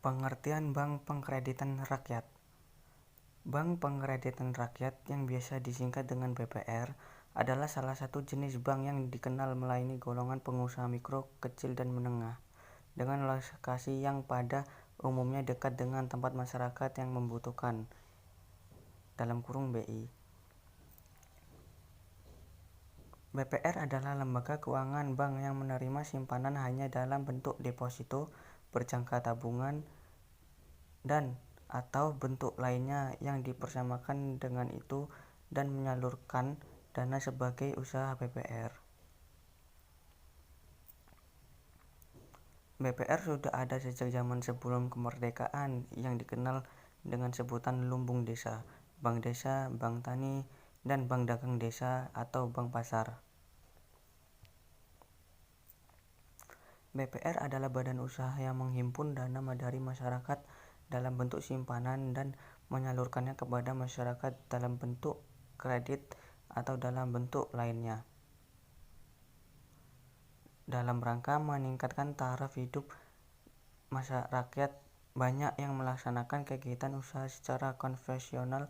Pengertian Bank Pengkreditan Rakyat. Bank Pengkreditan Rakyat yang biasa disingkat dengan BPR adalah salah satu jenis bank yang dikenal melayani golongan pengusaha mikro, kecil, dan menengah dengan lokasi yang pada umumnya dekat dengan tempat masyarakat yang membutuhkan (BI). BPR adalah lembaga keuangan bank yang menerima simpanan hanya dalam bentuk deposito, berjangka tabungan, dan atau bentuk lainnya yang dipersamakan dengan itu dan menyalurkan dana sebagai usaha BPR. BPR sudah ada sejak zaman sebelum kemerdekaan yang dikenal dengan sebutan lumbung desa, bank desa, bank tani, dan bank dagang desa atau bank pasar. BPR adalah badan usaha yang menghimpun dana dari masyarakat dalam bentuk simpanan dan menyalurkannya kepada masyarakat dalam bentuk kredit atau dalam bentuk lainnya, dalam rangka meningkatkan taraf hidup masyarakat. Banyak yang melaksanakan kegiatan usaha secara konvensional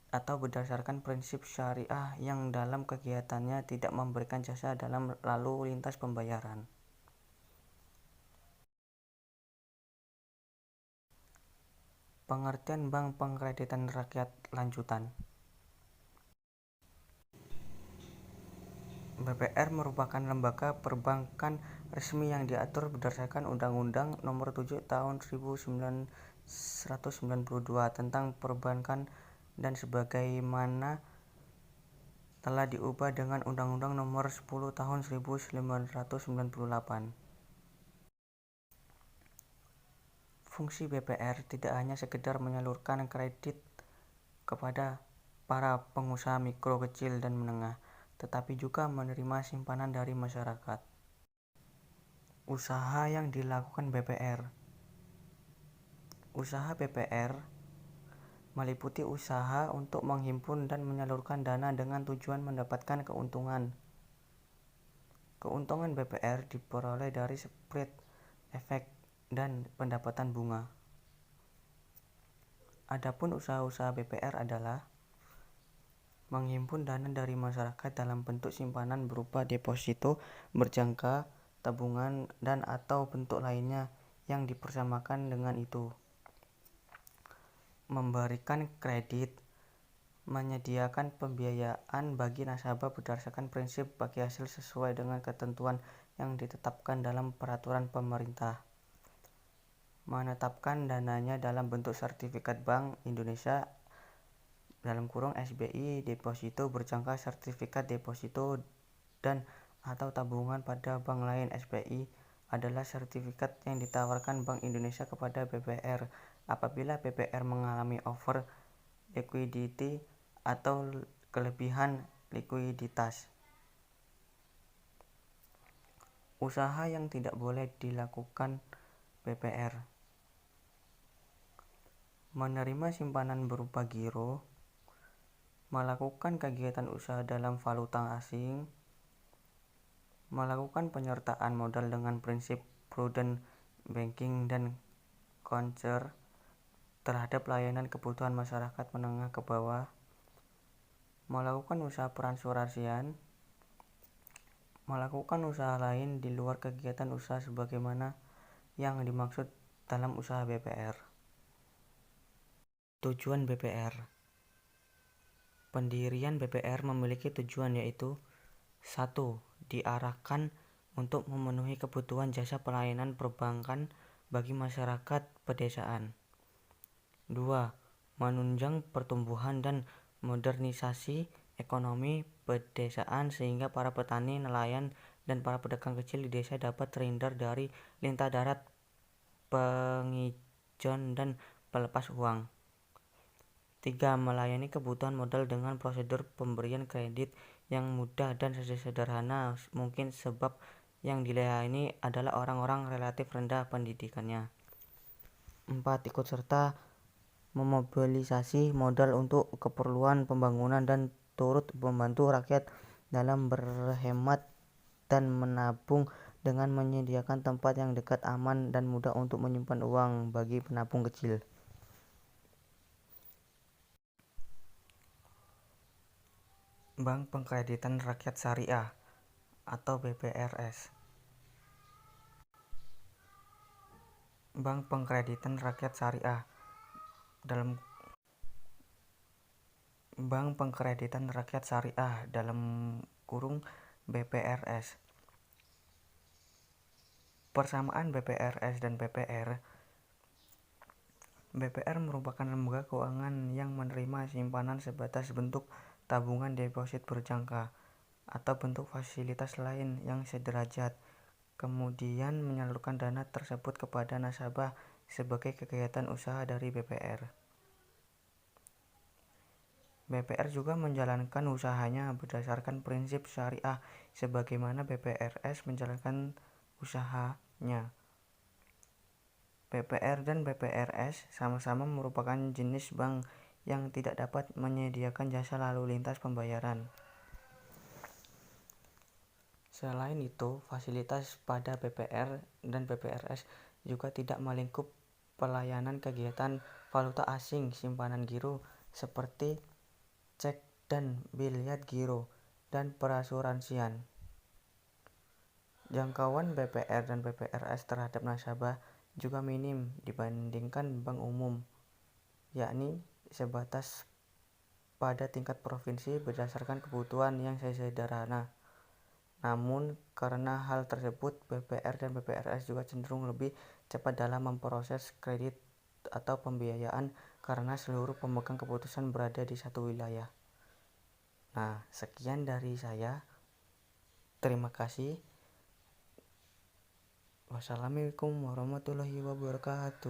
atau berdasarkan prinsip syariah yang dalam kegiatannya tidak memberikan jasa dalam lalu lintas pembayaran. Pengertian Bank Pengkreditan Rakyat lanjutan. BPR merupakan lembaga perbankan resmi yang diatur berdasarkan Undang-Undang Nomor 7 Tahun 1992 tentang perbankan dan sebagaimana telah diubah dengan Undang-Undang Nomor 10 Tahun 1998. Fungsi BPR tidak hanya sekedar menyalurkan kredit kepada para pengusaha mikro, kecil, dan menengah, tetapi juga menerima simpanan dari masyarakat. Usaha yang dilakukan BPR. Usaha BPR meliputi usaha untuk menghimpun dan menyalurkan dana dengan tujuan mendapatkan keuntungan. Keuntungan BPR diperoleh dari spread, efek, dan pendapatan bunga. Adapun usaha-usaha BPR adalah menghimpun dana dari masyarakat dalam bentuk simpanan berupa deposito, berjangka, tabungan, dan atau bentuk lainnya yang dipersamakan dengan itu. Memberikan kredit, menyediakan pembiayaan bagi nasabah berdasarkan prinsip bagi hasil sesuai dengan ketentuan yang ditetapkan dalam peraturan pemerintah. Menetapkan dananya dalam bentuk sertifikat Bank Indonesia (SBI), deposito, berjangka, sertifikat deposito, dan atau tabungan pada bank lain. SBI adalah sertifikat yang ditawarkan Bank Indonesia kepada BPR apabila BPR mengalami over liquidity atau kelebihan likuiditas. Usaha yang tidak boleh dilakukan BPR. Menerima simpanan berupa giro, melakukan kegiatan usaha dalam valuta asing, melakukan penyertaan modal dengan prinsip prudent banking dan konser terhadap layanan kebutuhan masyarakat menengah ke bawah, melakukan usaha peransuransian, melakukan usaha lain di luar kegiatan usaha sebagaimana yang dimaksud dalam usaha BPR. Tujuan BPR. Pendirian BPR memiliki tujuan yaitu 1. Diarahkan untuk memenuhi kebutuhan jasa pelayanan perbankan bagi masyarakat pedesaan. 2. Menunjang pertumbuhan dan modernisasi ekonomi pedesaan sehingga para petani, nelayan, dan para pedagang kecil di desa dapat terhindar dari lintah darat, pengijon, dan pelepas uang. 3. Melayani kebutuhan modal dengan prosedur pemberian kredit yang mudah dan sederhana mungkin sebab yang dilayani adalah orang-orang relatif rendah pendidikannya. 4. Ikut serta memobilisasi modal untuk keperluan pembangunan dan turut membantu rakyat dalam berhemat dan menabung dengan menyediakan tempat yang dekat, aman, dan mudah untuk menyimpan uang bagi penabung kecil. Bank Pengkreditan Rakyat Syariah atau BPRS. Bank Pengkreditan Rakyat Syariah dalam Bank Pengkreditan Rakyat Syariah (BPRS). Persamaan BPRS dan BPR. BPR merupakan lembaga keuangan yang menerima simpanan sebatas bentuk tabungan deposit berjangka atau bentuk fasilitas lain yang sederajat, kemudian menyalurkan dana tersebut kepada nasabah sebagai kegiatan usaha dari BPR. BPR juga menjalankan usahanya berdasarkan prinsip syariah sebagaimana BPRS menjalankan usahanya. BPR dan BPRS sama-sama merupakan jenis bank yang tidak dapat menyediakan jasa lalu lintas pembayaran. Selain itu, fasilitas pada BPR dan BPRS juga tidak melingkup pelayanan kegiatan valuta asing, simpanan giro seperti cek dan biliar giro, dan perasuransian. Jangkauan BPR dan BPRS terhadap nasabah juga minim dibandingkan bank umum, yakni sebatas pada tingkat provinsi berdasarkan kebutuhan yang sederhana. Namun, karena hal tersebut, BPR dan BPRS juga cenderung lebih cepat dalam memproses kredit atau pembiayaan karena seluruh pemegang keputusan berada di satu wilayah. Nah, sekian dari saya. Terima kasih. Wassalamualaikum warahmatullahi wabarakatuh.